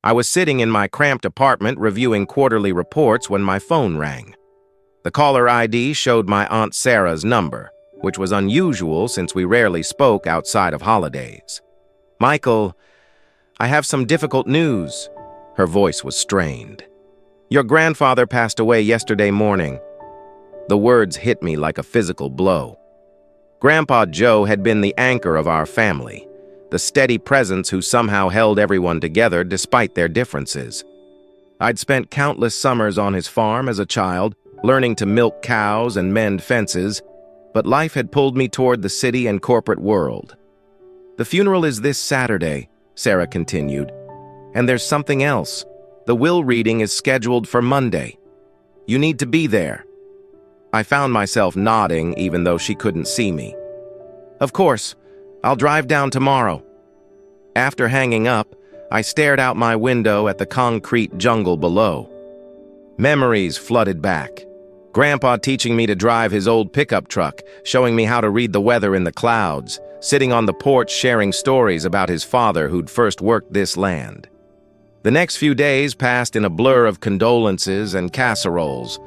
I was sitting in my cramped apartment reviewing quarterly reports when my phone rang. The caller ID showed my Aunt Sarah's number, which was unusual since we rarely spoke outside of holidays. "Michael, I have some difficult news." Her voice was strained. "Your grandfather passed away yesterday morning." The words hit me like a physical blow. Grandpa Joe had been the anchor of our family, the steady presence who somehow held everyone together despite their differences. I'd spent countless summers on his farm as a child, learning to milk cows and mend fences, but life had pulled me toward the city and corporate world. "The funeral is this Saturday," Sarah continued, "and there's something else. The will reading is scheduled for Monday. You need to be there." I found myself nodding even though she couldn't see me. "Of course, I'll drive down tomorrow." After hanging up, I stared out my window at the concrete jungle below. Memories flooded back. Grandpa teaching me to drive his old pickup truck, showing me how to read the weather in the clouds, sitting on the porch sharing stories about his father who'd first worked this land. The next few days passed in a blur of condolences and casseroles.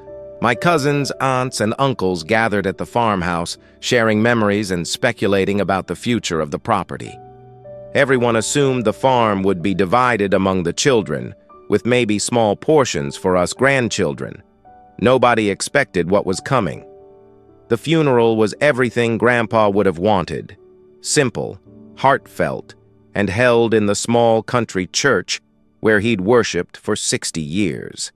My cousins, aunts, and uncles gathered at the farmhouse, sharing memories and speculating about the future of the property. Everyone assumed the farm would be divided among the children, with maybe small portions for us grandchildren. Nobody expected what was coming. The funeral was everything Grandpa would have wanted: simple, heartfelt, and held in the small country church where he'd worshipped for 60 years.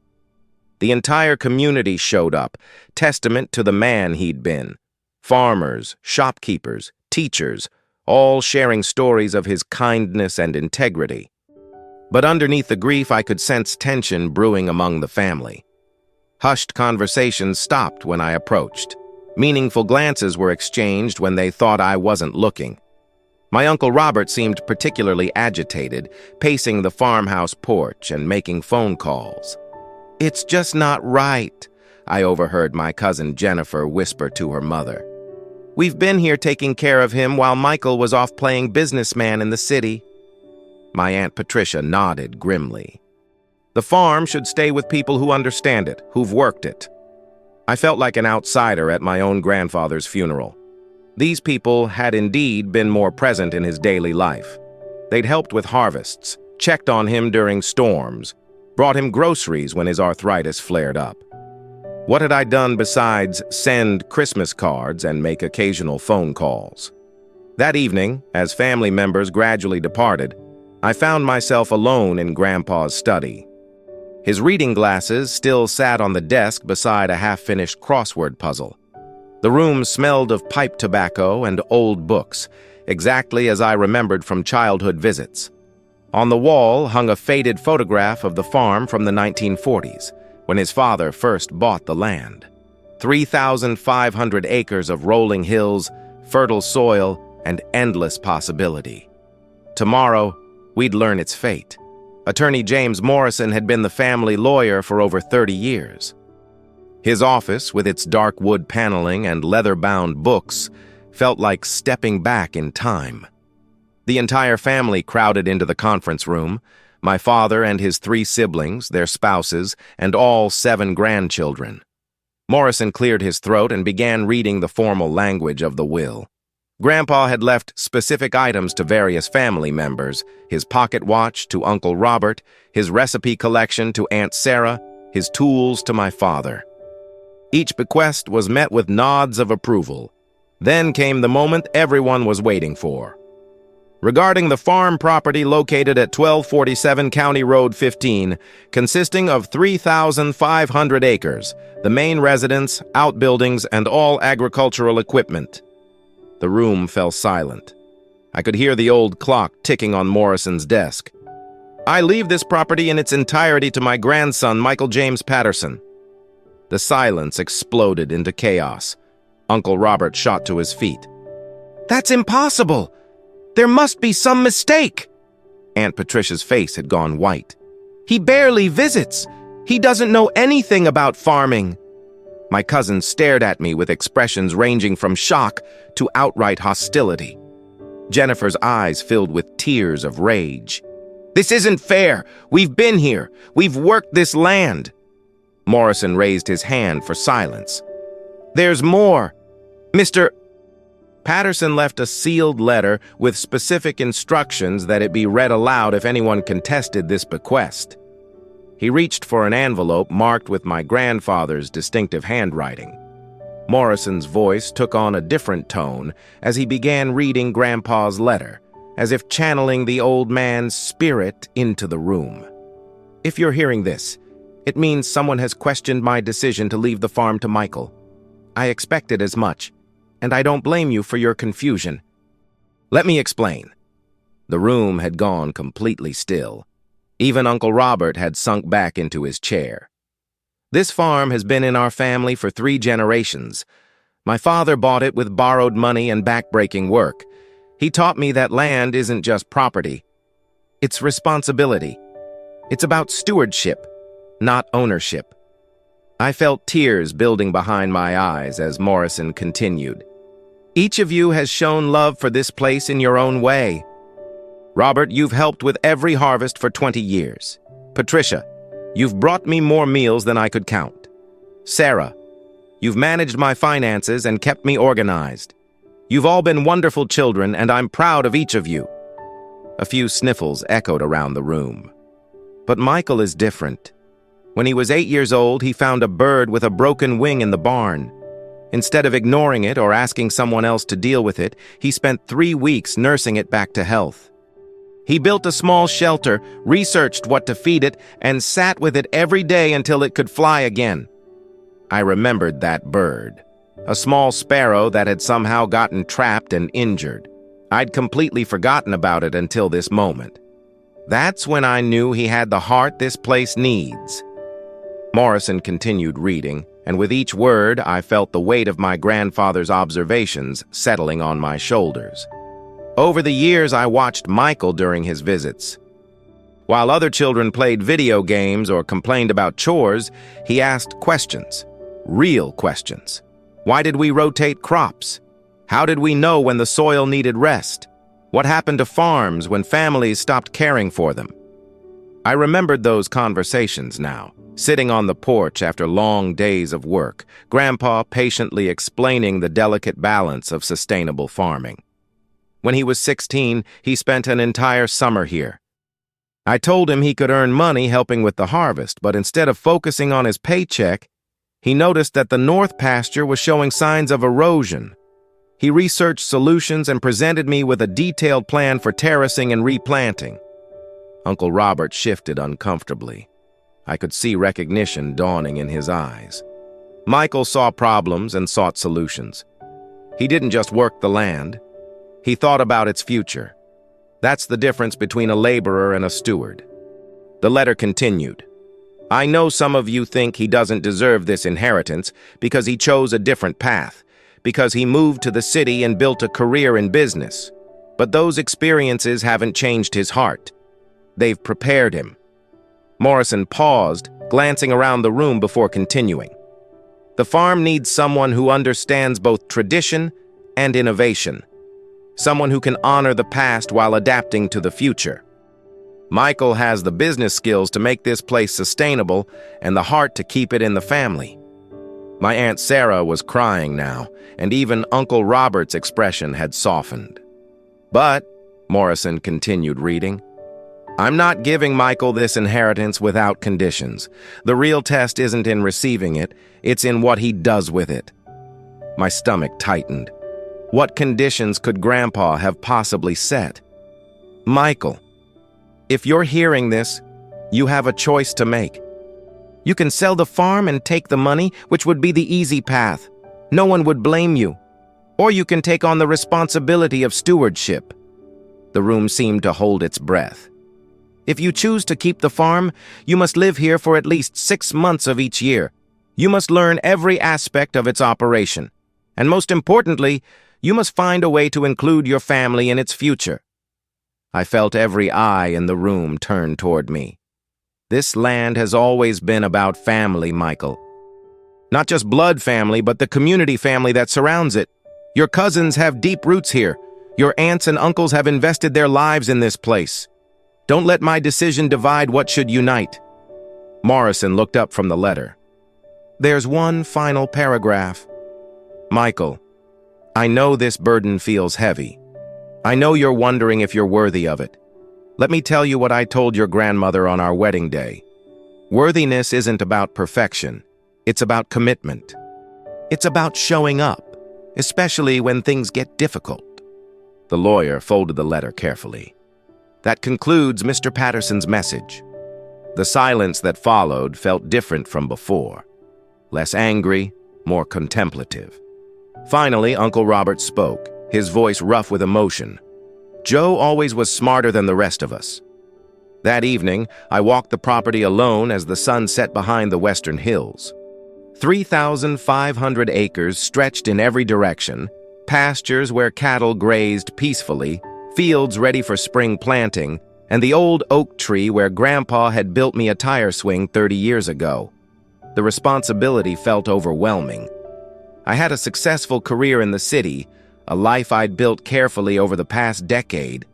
The entire community showed up, testament to the man he'd been. Farmers, shopkeepers, teachers, all sharing stories of his kindness and integrity. But underneath the grief, I could sense tension brewing among the family. Hushed conversations stopped when I approached. Meaningful glances were exchanged when they thought I wasn't looking. My Uncle Robert seemed particularly agitated, pacing the farmhouse porch and making phone calls. "It's just not right," I overheard my cousin Jennifer whisper to her mother. "We've been here taking care of him while Michael was off playing businessman in the city." My Aunt Patricia nodded grimly. "The farm should stay with people who understand it, who've worked it." I felt like an outsider at my own grandfather's funeral. These people had indeed been more present in his daily life. They'd helped with harvests, checked on him during storms, brought him groceries when his arthritis flared up. What had I done besides send Christmas cards and make occasional phone calls? That evening, as family members gradually departed, I found myself alone in Grandpa's study. His reading glasses still sat on the desk beside a half-finished crossword puzzle. The room smelled of pipe tobacco and old books, exactly as I remembered from childhood visits. On the wall hung a faded photograph of the farm from the 1940s, when his father first bought the land. 3,500 acres of rolling hills, fertile soil, and endless possibility. Tomorrow, we'd learn its fate. Attorney James Morrison had been the family lawyer for over 30 years. His office, with its dark wood paneling and leather-bound books, felt like stepping back in time. The entire family crowded into the conference room, my father and his 3 siblings, their spouses, and all 7 grandchildren. Morrison cleared his throat and began reading the formal language of the will. Grandpa had left specific items to various family members, his pocket watch to Uncle Robert, his recipe collection to Aunt Sarah, his tools to my father. Each bequest was met with nods of approval. Then came the moment everyone was waiting for. Regarding the farm property located at 1247 County Road 15, consisting of 3,500 acres, the main residence, outbuildings, and all agricultural equipment. The room fell silent. I could hear the old clock ticking on Morrison's desk. "I leave this property in its entirety to my grandson, Michael James Patterson." The silence exploded into chaos. Uncle Robert shot to his feet. "That's impossible! There must be some mistake!" Aunt Patricia's face had gone white. "He barely visits. He doesn't know anything about farming." My cousin stared at me with expressions ranging from shock to outright hostility. Jennifer's eyes filled with tears of rage. This isn't fair. We've been here. We've worked this land. Morrison raised his hand for silence. There's more. Mr. Patterson left a sealed letter with specific instructions that it be read aloud if anyone contested this bequest. He reached for an envelope marked with my grandfather's distinctive handwriting. Morrison's voice took on a different tone as he began reading Grandpa's letter, as if channeling the old man's spirit into the room. If you're hearing this, it means someone has questioned my decision to leave the farm to Michael. I expected as much, and I don't blame you for your confusion. Let me explain. The room had gone completely still. Even Uncle Robert had sunk back into his chair. This farm has been in our family for 3 generations. My father bought it with borrowed money and backbreaking work. He taught me that land isn't just property. It's responsibility. It's about stewardship, not ownership. I felt tears building behind my eyes as Morrison continued. Each of you has shown love for this place in your own way. Robert, you've helped with every harvest for 20 years. Patricia, you've brought me more meals than I could count. Sarah, you've managed my finances and kept me organized. You've all been wonderful children, and I'm proud of each of you. A few sniffles echoed around the room. But Michael is different. When he was 8 years old, he found a bird with a broken wing in the barn. Instead of ignoring it or asking someone else to deal with it, he spent 3 weeks nursing it back to health. He built a small shelter, researched what to feed it, and sat with it every day until it could fly again. I remembered that bird, a small sparrow that had somehow gotten trapped and injured. I'd completely forgotten about it until this moment. That's when I knew he had the heart this place needs. Morrison continued reading, and with each word I felt the weight of my grandfather's observations settling on my shoulders. Over the years, I watched Michael during his visits. While other children played video games or complained about chores, he asked questions, real questions. Why did we rotate crops? How did we know when the soil needed rest? What happened to farms when families stopped caring for them? I remembered those conversations now, sitting on the porch after long days of work, Grandpa patiently explaining the delicate balance of sustainable farming. When he was 16, he spent an entire summer here. I told him he could earn money helping with the harvest, but instead of focusing on his paycheck, he noticed that the north pasture was showing signs of erosion. He researched solutions and presented me with a detailed plan for terracing and replanting. Uncle Robert shifted uncomfortably. I could see recognition dawning in his eyes. Michael saw problems and sought solutions. He didn't just work the land. He thought about its future. That's the difference between a laborer and a steward. The letter continued. I know some of you think he doesn't deserve this inheritance because he chose a different path, because he moved to the city and built a career in business. But those experiences haven't changed his heart. They've prepared him. Morrison paused, glancing around the room before continuing. The farm needs someone who understands both tradition and innovation. Someone who can honor the past while adapting to the future. Michael has the business skills to make this place sustainable and the heart to keep it in the family. My Aunt Sarah was crying now, and even Uncle Robert's expression had softened. But, Morrison continued reading, I'm not giving Michael this inheritance without conditions. The real test isn't in receiving it, it's in what he does with it. My stomach tightened. What conditions could Grandpa have possibly set? Michael, if you're hearing this, you have a choice to make. You can sell the farm and take the money, which would be the easy path. No one would blame you. Or you can take on the responsibility of stewardship. The room seemed to hold its breath. If you choose to keep the farm, you must live here for at least 6 months of each year. You must learn every aspect of its operation. And most importantly, you must find a way to include your family in its future. I felt every eye in the room turn toward me. This land has always been about family, Michael. Not just blood family, but the community family that surrounds it. Your cousins have deep roots here. Your aunts and uncles have invested their lives in this place. Don't let my decision divide what should unite." Morrison looked up from the letter. "There's one final paragraph. Michael, I know this burden feels heavy. I know you're wondering if you're worthy of it. Let me tell you what I told your grandmother on our wedding day. Worthiness isn't about perfection. It's about commitment. It's about showing up, especially when things get difficult." The lawyer folded the letter carefully. "That concludes Mr. Patterson's message." The silence that followed felt different from before. Less angry, more contemplative. Finally, Uncle Robert spoke, his voice rough with emotion. "Joe always was smarter than the rest of us." That evening, I walked the property alone as the sun set behind the western hills. 3,500 acres stretched in every direction, pastures where cattle grazed peacefully, fields ready for spring planting, and the old oak tree where Grandpa had built me a tire swing 30 years ago. The responsibility felt overwhelming. I had a successful career in the city, a life I'd built carefully over the past decade.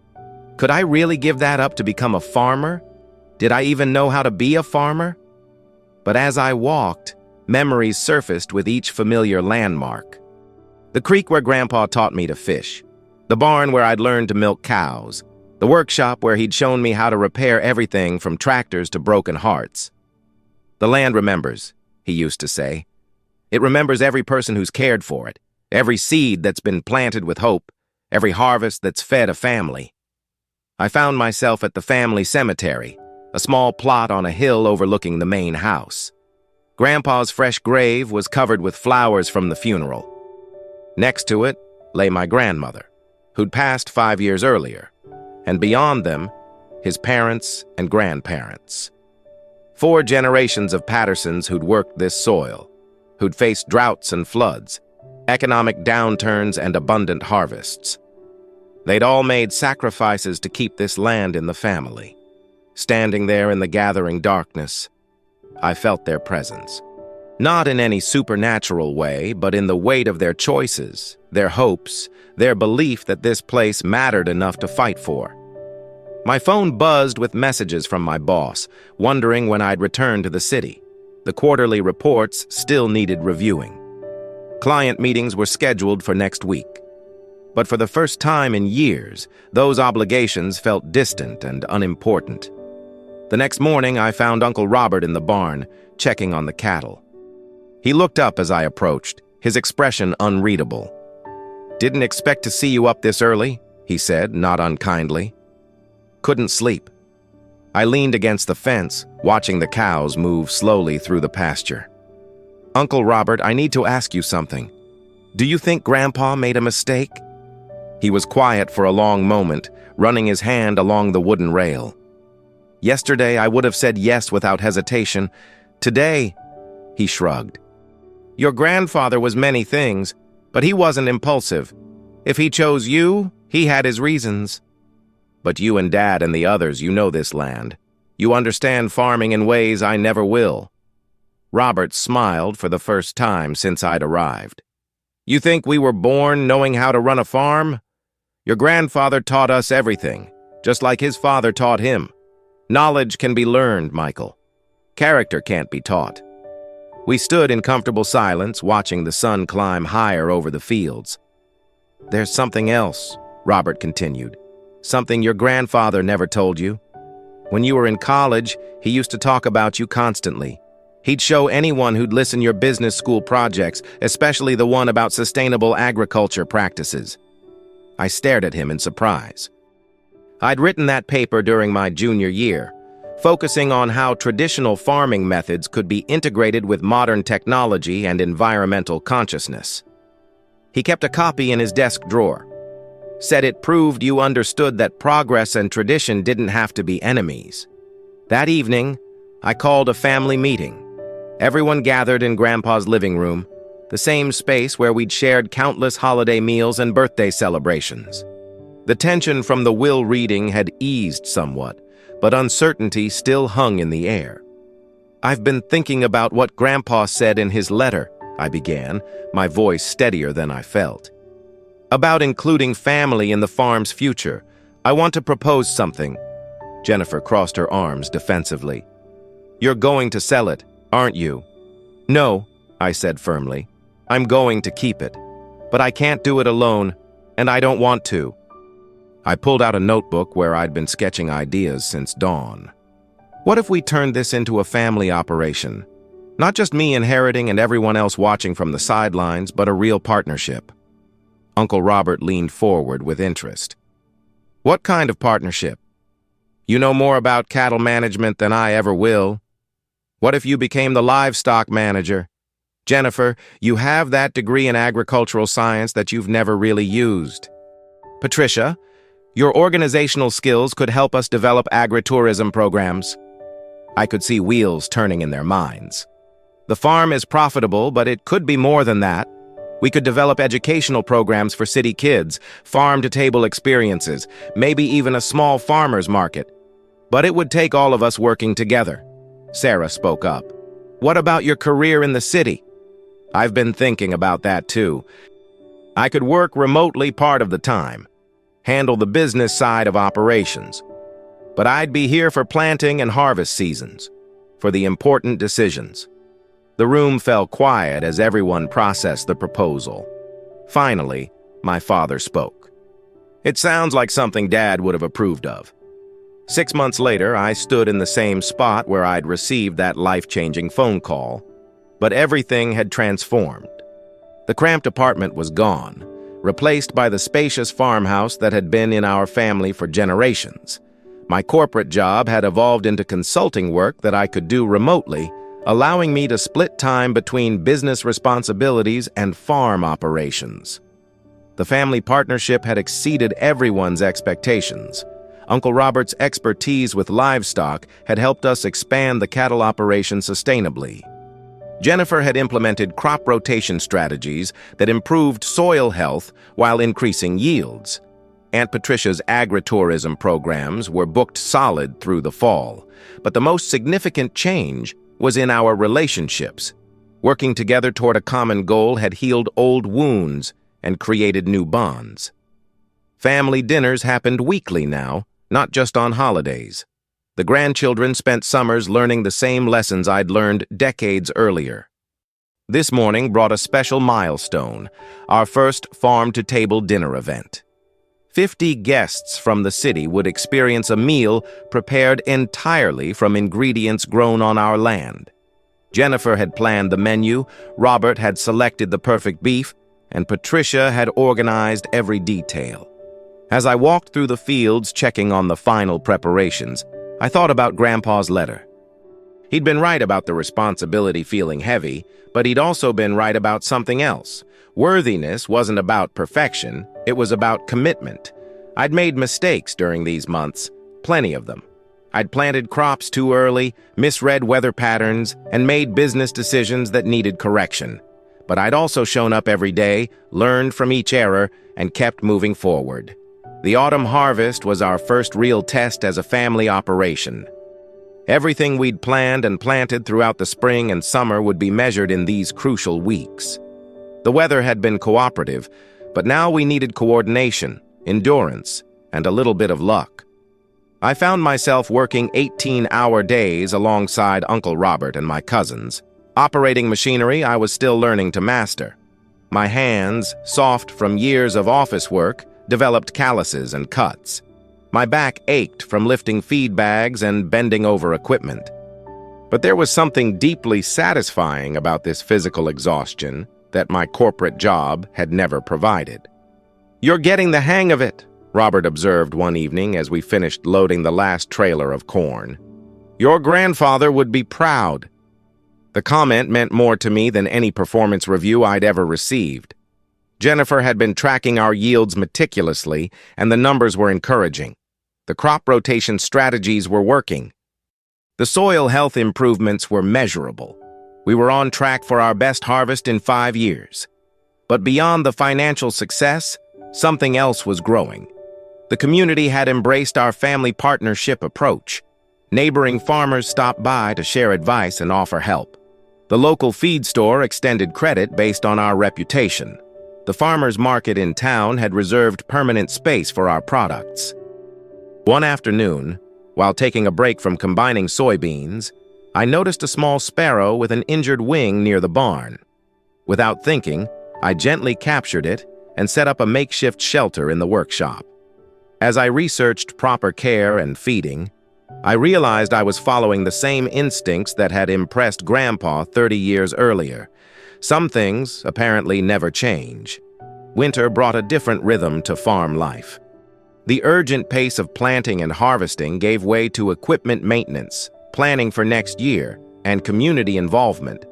Could I really give that up to become a farmer? Did I even know how to be a farmer? But as I walked, memories surfaced with each familiar landmark. The creek where Grandpa taught me to fish, the barn where I'd learned to milk cows, the workshop where he'd shown me how to repair everything from tractors to broken hearts. "The land remembers," he used to say. "It remembers every person who's cared for it, every seed that's been planted with hope, every harvest that's fed a family." I found myself at the family cemetery, a small plot on a hill overlooking the main house. Grandpa's fresh grave was covered with flowers from the funeral. Next to it lay my grandmother, who'd passed 5 years earlier, and beyond them, his parents and grandparents. 4 generations of Pattersons who'd worked this soil, who'd faced droughts and floods, economic downturns and abundant harvests. They'd all made sacrifices to keep this land in the family. Standing there in the gathering darkness, I felt their presence. Not in any supernatural way, but in the weight of their choices, their hopes, their belief that this place mattered enough to fight for. My phone buzzed with messages from my boss, wondering when I'd return to the city. The quarterly reports still needed reviewing. Client meetings were scheduled for next week. But for the first time in years, those obligations felt distant and unimportant. The next morning, I found Uncle Robert in the barn, checking on the cattle. He looked up as I approached, his expression unreadable. "Didn't expect to see you up this early," he said, not unkindly. "Couldn't sleep." I leaned against the fence, watching the cows move slowly through the pasture. "Uncle Robert, I need to ask you something. Do you think Grandpa made a mistake?" He was quiet for a long moment, running his hand along the wooden rail. "Yesterday, I would have said yes without hesitation. Today," he shrugged. "Your grandfather was many things, but he wasn't impulsive. If he chose you, he had his reasons. But you and Dad and the others, you know this land. You understand farming in ways I never will." Robert smiled for the first time since I'd arrived. "You think we were born knowing how to run a farm? Your grandfather taught us everything, just like his father taught him. Knowledge can be learned, Michael. Character can't be taught." We stood in comfortable silence, watching the sun climb higher over the fields. "There's something else," Robert continued. "Something your grandfather never told you. When you were in college, he used to talk about you constantly. He'd show anyone who'd listen your business school projects, especially the one about sustainable agriculture practices." I stared at him in surprise. I'd written that paper during my junior year, focusing on how traditional farming methods could be integrated with modern technology and environmental consciousness. He kept a copy in his desk drawer. Said it proved you understood that progress and tradition didn't have to be enemies. That evening, I called a family meeting. Everyone gathered in Grandpa's living room, the same space where we'd shared countless holiday meals and birthday celebrations. The tension from the will reading had eased somewhat, but uncertainty still hung in the air. "I've been thinking about what Grandpa said in his letter," I began, my voice steadier than I felt. "About including family in the farm's future. I want to propose something. Jennifer crossed her arms defensively. "You're going to sell it, aren't you?" "No," I said firmly. "I'm going to keep it. But I can't do it alone, and I don't want to." I pulled out a notebook where I'd been sketching ideas since dawn. What if we turned this into a family operation? Not just me inheriting and everyone else watching from the sidelines, but a real partnership. Uncle Robert leaned forward with interest. "What kind of partnership? You know more about cattle management than I ever will. What if you became the livestock manager? Jennifer, you have that degree in agricultural science that you've never really used. Patricia, your organizational skills could help us develop agritourism programs." I could see wheels turning in their minds. The farm is profitable, but it could be more than that. We could develop educational programs for city kids, farm-to-table experiences, maybe even a small farmer's market. But it would take all of us working together. Sarah spoke up. "What about your career in the city?" "I've been thinking about that too. I could work remotely part of the time, handle the business side of operations. But I'd be here for planting and harvest seasons, for the important decisions." The room fell quiet as everyone processed the proposal. Finally, my father spoke. "It sounds like something Dad would have approved of." 6 months later, I stood in the same spot where I'd received that life-changing phone call, but everything had transformed. The cramped apartment was gone, replaced by the spacious farmhouse that had been in our family for generations. My corporate job had evolved into consulting work that I could do remotely, allowing me to split time between business responsibilities and farm operations. The family partnership had exceeded everyone's expectations. Uncle Robert's expertise with livestock had helped us expand the cattle operation sustainably. Jennifer had implemented crop rotation strategies that improved soil health while increasing yields. Aunt Patricia's agritourism programs were booked solid through the fall, but the most significant change was in our relationships. Working together toward a common goal had healed old wounds and created new bonds. Family dinners happened weekly now, not just on holidays. The grandchildren spent summers learning the same lessons I'd learned decades earlier. This morning brought a special milestone, our first farm-to-table dinner event. 50 guests from the city would experience a meal prepared entirely from ingredients grown on our land. Jennifer had planned the menu, Robert had selected the perfect beef, and Patricia had organized every detail. As I walked through the fields checking on the final preparations, I thought about Grandpa's letter. He'd been right about the responsibility feeling heavy, but he'd also been right about something else. Worthiness wasn't about perfection, it was about commitment. I'd made mistakes during these months, plenty of them. I'd planted crops too early, misread weather patterns, and made business decisions that needed correction. But I'd also shown up every day, learned from each error, and kept moving forward. The autumn harvest was our first real test as a family operation. Everything we'd planned and planted throughout the spring and summer would be measured in these crucial weeks. The weather had been cooperative, but now we needed coordination, endurance, and a little bit of luck. I found myself working 18-hour days alongside Uncle Robert and my cousins. Operating machinery I was still learning to master. My hands, soft from years of office work, developed calluses and cuts. My back ached from lifting feed bags and bending over equipment. But there was something deeply satisfying about this physical exhaustion that my corporate job had never provided. "You're getting the hang of it," Robert observed one evening as we finished loading the last trailer of corn. "Your grandfather would be proud." The comment meant more to me than any performance review I'd ever received. Jennifer had been tracking our yields meticulously, and the numbers were encouraging. The crop rotation strategies were working. The soil health improvements were measurable. We were on track for our best harvest in 5 years. But beyond the financial success, something else was growing. The community had embraced our family partnership approach. Neighboring farmers stopped by to share advice and offer help. The local feed store extended credit based on our reputation. The farmers market in town had reserved permanent space for our products. One afternoon, While taking a break from combining soybeans, I noticed a small sparrow with an injured wing near the barn. Without thinking, I gently captured it and set up a makeshift shelter in the workshop. As I researched proper care and feeding, I realized I was following the same instincts that had impressed Grandpa 30 years earlier. Some things apparently never change. Winter brought a different rhythm to farm life. The urgent pace of planting and harvesting gave way to equipment maintenance, planning for next year, and community involvement.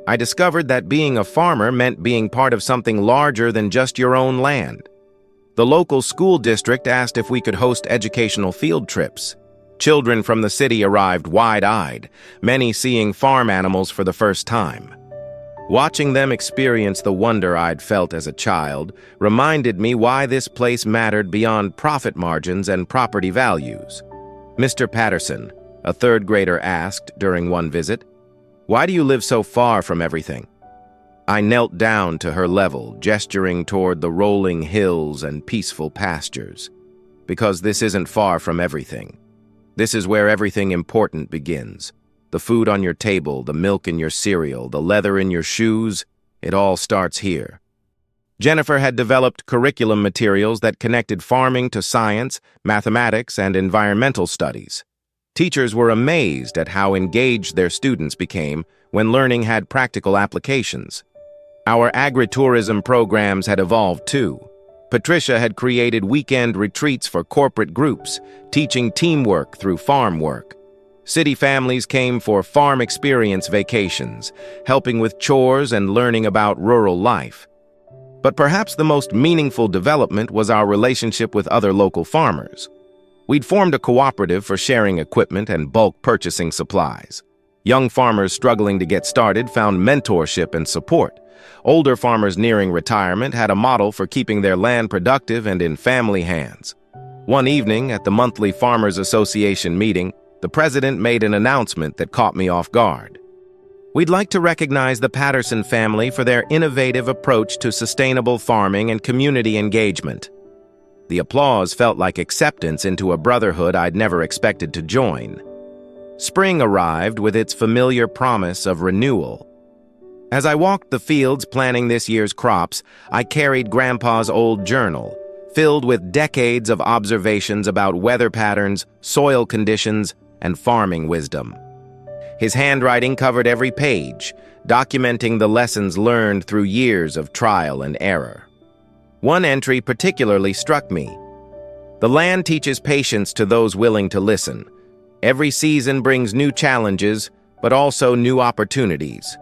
I discovered that being a farmer meant being part of something larger than just your own land. The local school district asked if we could host educational field trips. Children from the city arrived wide-eyed, many seeing farm animals for the first time. Watching them experience the wonder I'd felt as a child reminded me why this place mattered beyond profit margins and property values. "Mr. Patterson," a third grader asked during one visit, "why do you live so far from everything?" I knelt down to her level, gesturing toward the rolling hills and peaceful pastures. "Because this isn't far from everything. This is where everything important begins. The food on your table, the milk in your cereal, the leather in your shoes, it all starts here." Jennifer had developed curriculum materials that connected farming to science, mathematics, and environmental studies. Teachers were amazed at how engaged their students became when learning had practical applications. Our agritourism programs had evolved too. Patricia had created weekend retreats for corporate groups, teaching teamwork through farm work. City families came for farm experience vacations, helping with chores and learning about rural life. But perhaps the most meaningful development was our relationship with other local farmers. We'd formed a cooperative for sharing equipment and bulk purchasing supplies. Young farmers struggling to get started found mentorship and support. Older farmers nearing retirement had a model for keeping their land productive and in family hands. One evening at the monthly Farmers Association meeting, the president made an announcement that caught me off guard. "We'd like to recognize the Patterson family for their innovative approach to sustainable farming and community engagement." The applause felt like acceptance into a brotherhood I'd never expected to join. Spring arrived with its familiar promise of renewal. As I walked the fields planning this year's crops, I carried Grandpa's old journal, filled with decades of observations about weather patterns, soil conditions, and farming wisdom. His handwriting covered every page, documenting the lessons learned through years of trial and error. One entry particularly struck me. "The land teaches patience to those willing to listen. Every season brings new challenges, but also new opportunities.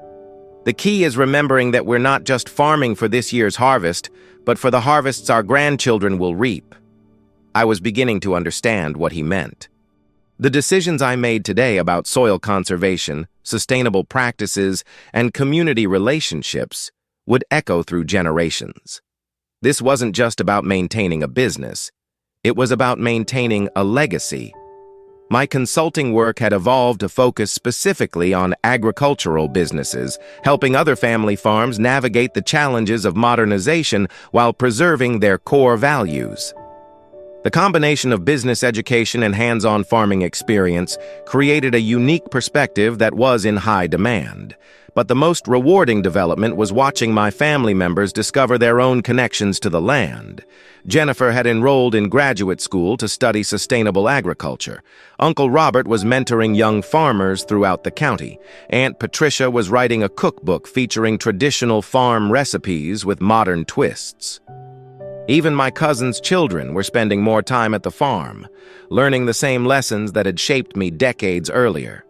The key is remembering that we're not just farming for this year's harvest, but for the harvests our grandchildren will reap." I was beginning to understand what he meant. The decisions I made today about soil conservation, sustainable practices, and community relationships would echo through generations. This wasn't just about maintaining a business. It was about maintaining a legacy. My consulting work had evolved to focus specifically on agricultural businesses, helping other family farms navigate the challenges of modernization while preserving their core values. The combination of business education and hands-on farming experience created a unique perspective that was in high demand. But the most rewarding development was watching my family members discover their own connections to the land. Jennifer had enrolled in graduate school to study sustainable agriculture. Uncle Robert was mentoring young farmers throughout the county. Aunt Patricia was writing a cookbook featuring traditional farm recipes with modern twists. Even my cousin's children were spending more time at the farm, learning the same lessons that had shaped me decades earlier.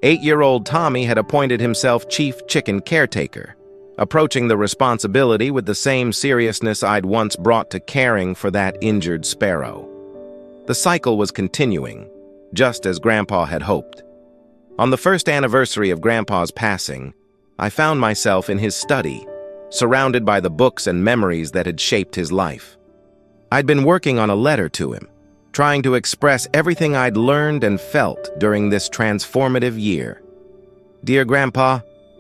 8-year-old Tommy had appointed himself chief chicken caretaker, approaching the responsibility with the same seriousness I'd once brought to caring for that injured sparrow. The cycle was continuing, just as Grandpa had hoped. On the first anniversary of Grandpa's passing, I found myself in his study, surrounded by the books and memories that had shaped his life. I'd been working on a letter to him, trying to express everything I'd learned and felt during this transformative year. "Dear Grandpa,"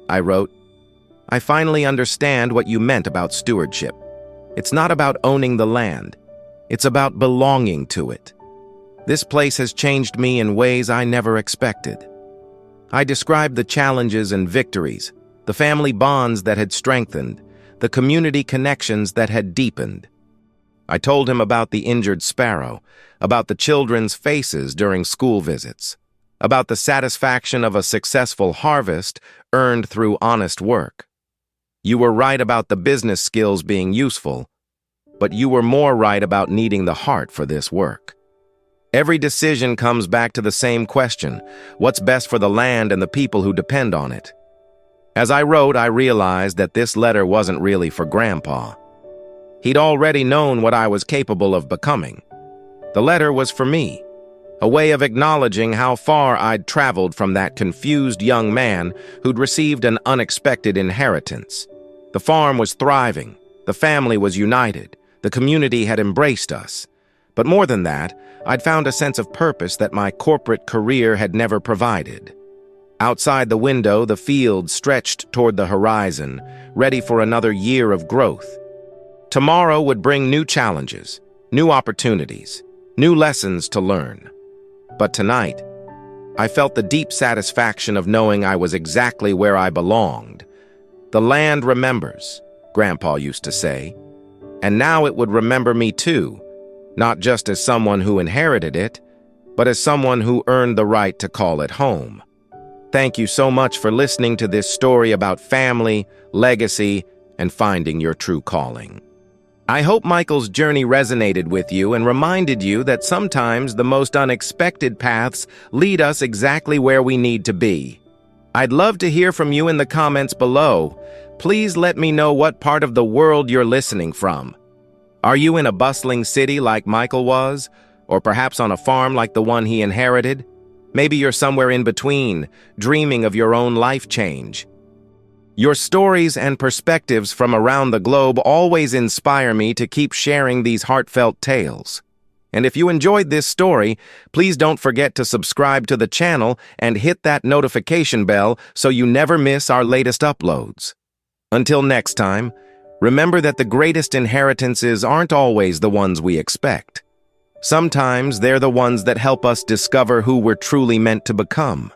I wrote, "I finally understand what you meant about stewardship. It's not about owning the land. It's about belonging to it. This place has changed me in ways I never expected. I described the challenges and victories, the family bonds that had strengthened, the community connections that had deepened. I told him about the injured sparrow, about the children's faces during school visits, about the satisfaction of a successful harvest earned through honest work. You were right about the business skills being useful, but you were more right about needing the heart for this work. Every decision comes back to the same question: what's best for the land and the people who depend on it? As I wrote, I realized that this letter wasn't really for Grandpa. He'd already known what I was capable of becoming. The letter was for me, a way of acknowledging how far I'd traveled from that confused young man who'd received an unexpected inheritance. The farm was thriving, the family was united, the community had embraced us. But more than that, I'd found a sense of purpose that my corporate career had never provided. Outside the window, the field stretched toward the horizon, ready for another year of growth. Tomorrow would bring new challenges, new opportunities, new lessons to learn. But tonight, I felt the deep satisfaction of knowing I was exactly where I belonged. The land remembers, Grandpa used to say, and now it would remember me too, not just as someone who inherited it, but as someone who earned the right to call it home. Thank you so much for listening to this story about family, legacy, and finding your true calling. I hope Michael's journey resonated with you and reminded you that sometimes the most unexpected paths lead us exactly where we need to be. I'd love to hear from you in the comments below. Please let me know what part of the world you're listening from. Are you in a bustling city like Michael was, or perhaps on a farm like the one he inherited? Maybe you're somewhere in between, dreaming of your own life change. Your stories and perspectives from around the globe always inspire me to keep sharing these heartfelt tales. And if you enjoyed this story, please don't forget to subscribe to the channel and hit that notification bell so you never miss our latest uploads. Until next time, remember that the greatest inheritances aren't always the ones we expect. Sometimes they're the ones that help us discover who we're truly meant to become.